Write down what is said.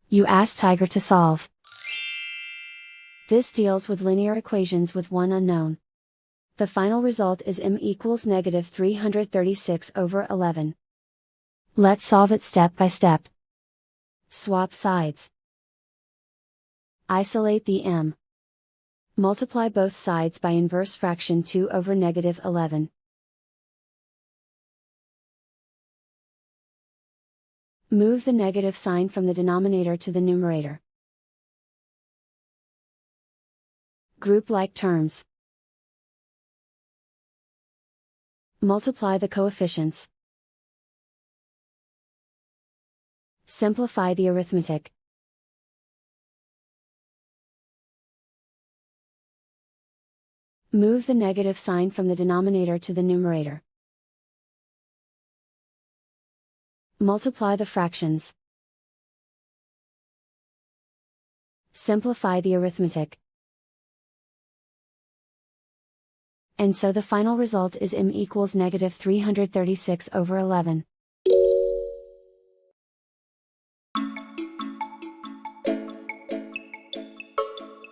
You ask Tiger to solve. This deals with linear equations with one unknown. The final result is m equals negative 336 over 11. Let's solve it step by step. Swap sides. Isolate the m. Multiply both sides by inverse fraction 2 over negative 11. Move the negative sign from the denominator to the numerator. Group like terms. Multiply the coefficients. Simplify the arithmetic. Move the negative sign from the denominator to the numerator. Multiply the fractions. Simplify the arithmetic. And so the final result is m equals negative 336 over 11.